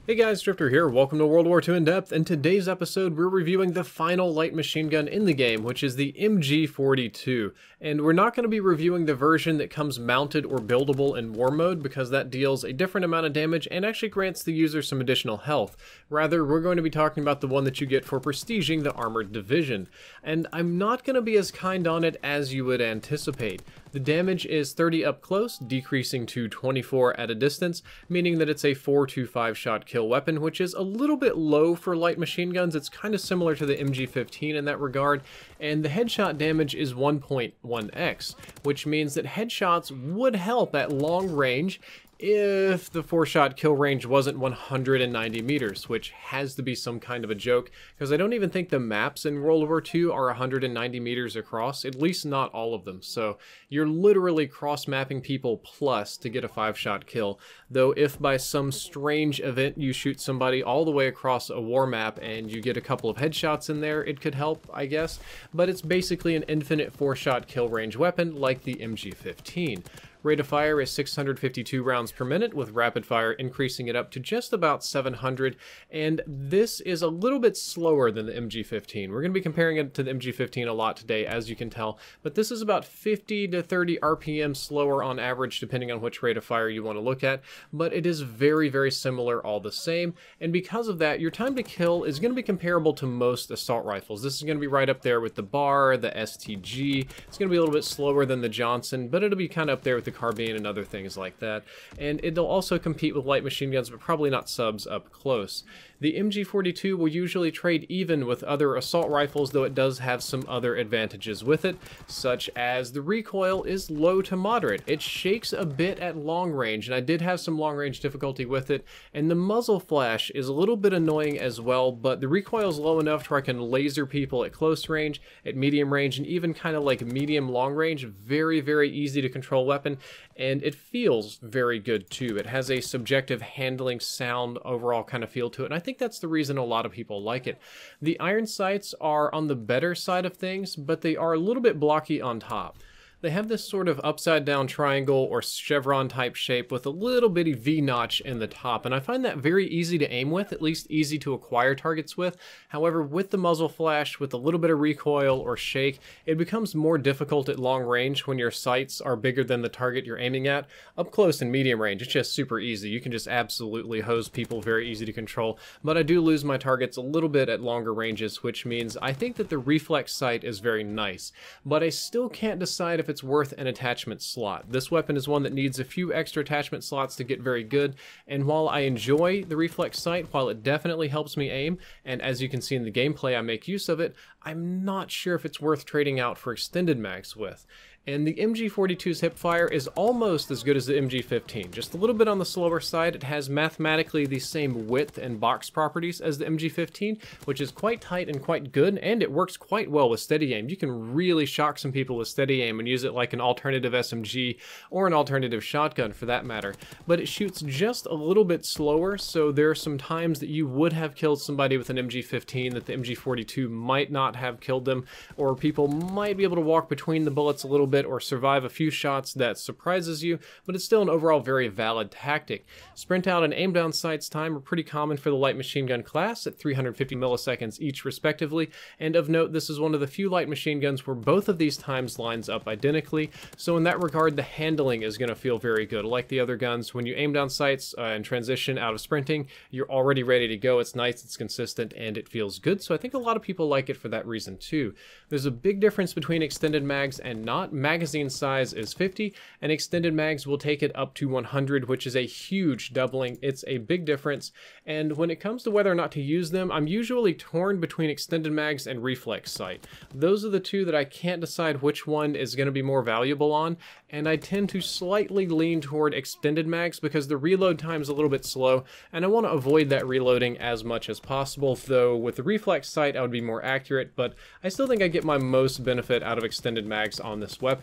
Hey guys, Drifter here, welcome to World War II In Depth. In today's episode, we're reviewing the final light machine gun in the game, which is the MG42. And we're not going to be reviewing the version that comes mounted or buildable in war mode, because that deals a different amount of damage and actually grants the user some additional health. Rather, we're going to be talking about the one that you get for prestiging the armored division. And I'm not going to be as kind on it as you would anticipate. The damage is 30 up close, decreasing to 24 at a distance, meaning that it's a 4 to 5 shot kill weapon, which is a little bit low for light machine guns. It's kind of similar to the MG15 in that regard, and the headshot damage is 1.1x, which means that headshots would help at long range if the 4-shot kill range wasn't 190 meters, which has to be some kind of a joke, because I don't even think the maps in World War II are 190 meters across, at least not all of them, so you're literally cross-mapping people plus to get a 5-shot kill, though if by some strange event you shoot somebody all the way across a war map and you get a couple of headshots in there, it could help, I guess, but it's basically an infinite 4-shot kill range weapon like the MG15. Rate of fire is 652 rounds per minute, with rapid fire increasing it up to just about 700, and this is a little bit slower than the MG15. We're going to be comparing it to the MG15 a lot today, as you can tell, but this is about 50 to 30 RPM slower on average, depending on which rate of fire you want to look at, but it is very, very similar all the same, and because of that, your time to kill is going to be comparable to most assault rifles. This is going to be right up there with the BAR, the STG. It's going to be a little bit slower than the Johnson, but it'll be kind of up there with the carbine and other things like that, and it'll also compete with light machine guns, but probably not subs up close. The MG42 will usually trade even with other assault rifles, though it does have some other advantages with it, such as the recoil is low to moderate. It shakes a bit at long range, and I did have some long range difficulty with it, and the muzzle flash is a little bit annoying as well, but the recoil is low enough to where I can laser people at close range, at medium range, and even kind of like medium long range. Very, very easy to control weapon, and it feels very good too. It has a subjective handling sound overall kind of feel to it, and I think that's the reason a lot of people like it. The iron sights are on the better side of things, but they are a little bit blocky on top. They have this sort of upside down triangle or chevron type shape with a little bitty V-notch in the top, and I find that very easy to aim with, at least easy to acquire targets with. However, with the muzzle flash, with a little bit of recoil or shake, it becomes more difficult at long range when your sights are bigger than the target you're aiming at. Up close and medium range, it's just super easy. You can just absolutely hose people, very easy to control, but I do lose my targets a little bit at longer ranges, which means I think that the reflex sight is very nice, but I still can't decide if it's worth an attachment slot. This weapon is one that needs a few extra attachment slots to get very good, and while I enjoy the reflex sight, while it definitely helps me aim, and as you can see in the gameplay I make use of it, I'm not sure if it's worth trading out for extended mags with. And the MG42's hipfire is almost as good as the MG15, just a little bit on the slower side. It has mathematically the same width and box properties as the MG15, which is quite tight and quite good, and it works quite well with steady aim. You can really shock some people with steady aim and use it like an alternative SMG or an alternative shotgun for that matter. But it shoots just a little bit slower, so there are some times that you would have killed somebody with an MG15 that the MG42 might not have killed them, or people might be able to walk between the bullets a little bit or survive a few shots that surprises you, but it's still an overall very valid tactic. Sprint out and aim down sights time are pretty common for the light machine gun class at 350 milliseconds each respectively, and of note, this is one of the few light machine guns where both of these times lines up identically, so in that regard the handling is going to feel very good. Like the other guns, when you aim down sights and transition out of sprinting, you're already ready to go. It's nice, it's consistent, and it feels good, so I think a lot of people like it for that reason too. There's a big difference between extended mags and not. Magazine size is 50, and extended mags will take it up to 100, which is a huge doubling. It's a big difference, and when it comes to whether or not to use them, I'm usually torn between extended mags and reflex sight. Those are the two that I can't decide which one is going to be more valuable on, and I tend to slightly lean toward extended mags because the reload time is a little bit slow, and I want to avoid that reloading as much as possible, though with the reflex sight I would be more accurate, but I still think I get my most benefit out of extended mags on this weapon.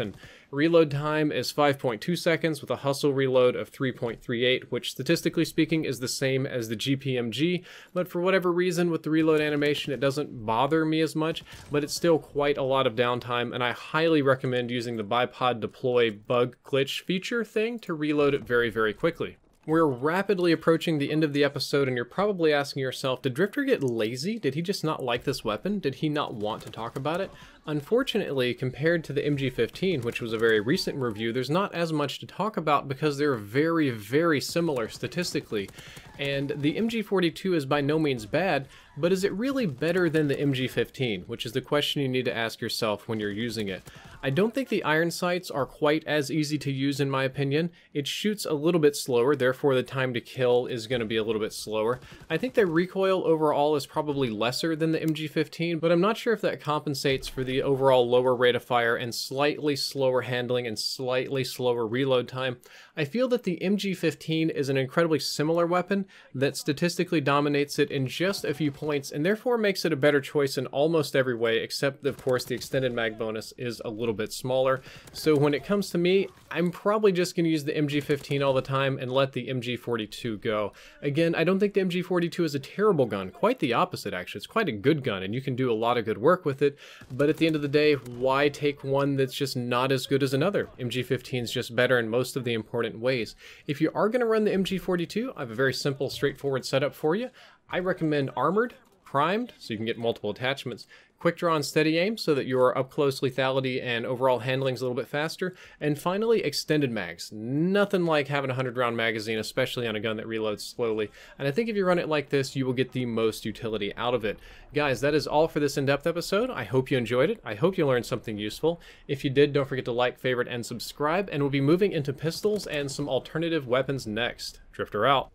Reload time is 5.2 seconds with a hustle reload of 3.38, which statistically speaking is the same as the GPMG, but for whatever reason with the reload animation it doesn't bother me as much, but it's still quite a lot of downtime, and I highly recommend using the bipod deploy bug glitch feature thing to reload it very, very quickly. We're rapidly approaching the end of the episode, and you're probably asking yourself, did Drifter get lazy? Did he just not like this weapon? Did he not want to talk about it? Unfortunately, compared to the MG15, which was a very recent review, there's not as much to talk about because they're very, very similar statistically. And the MG42 is by no means bad, but is it really better than the MG15, which is the question you need to ask yourself when you're using it. I don't think the iron sights are quite as easy to use in my opinion. It shoots a little bit slower, therefore the time to kill is going to be a little bit slower. I think the recoil overall is probably lesser than the MG15, but I'm not sure if that compensates for the overall lower rate of fire and slightly slower handling and slightly slower reload time. I feel that the MG15 is an incredibly similar weapon that statistically dominates it in just a few points and therefore makes it a better choice in almost every way, except of course the extended mag bonus is a little bit smaller. So when it comes to me, I'm probably just going to use the MG15 all the time and let the MG42 go. Again, I don't think the MG42 is a terrible gun, quite the opposite actually. It's quite a good gun and you can do a lot of good work with it, but at the end of the day, why take one that's just not as good as another? MG15 is just better in most of the important ways. If you are going to run the MG42, I have a very simple, straightforward setup for you. I recommend armored, primed, so you can get multiple attachments, quick draw and steady aim so that your up close lethality and overall handling is a little bit faster, and finally extended mags. Nothing like having a 100-round magazine, especially on a gun that reloads slowly, and I think if you run it like this, you will get the most utility out of it. Guys, that is all for this in-depth episode. I hope you enjoyed it. I hope you learned something useful. If you did, don't forget to like, favorite, and subscribe, and we'll be moving into pistols and some alternative weapons next. Drifter out.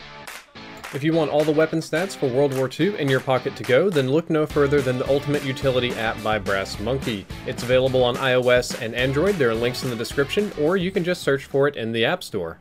If you want all the weapon stats for World War II in your pocket to go, then look no further than the Ultimate Utility app by Brass Monkey. It's available on iOS and Android. There are links in the description, or you can just search for it in the App Store.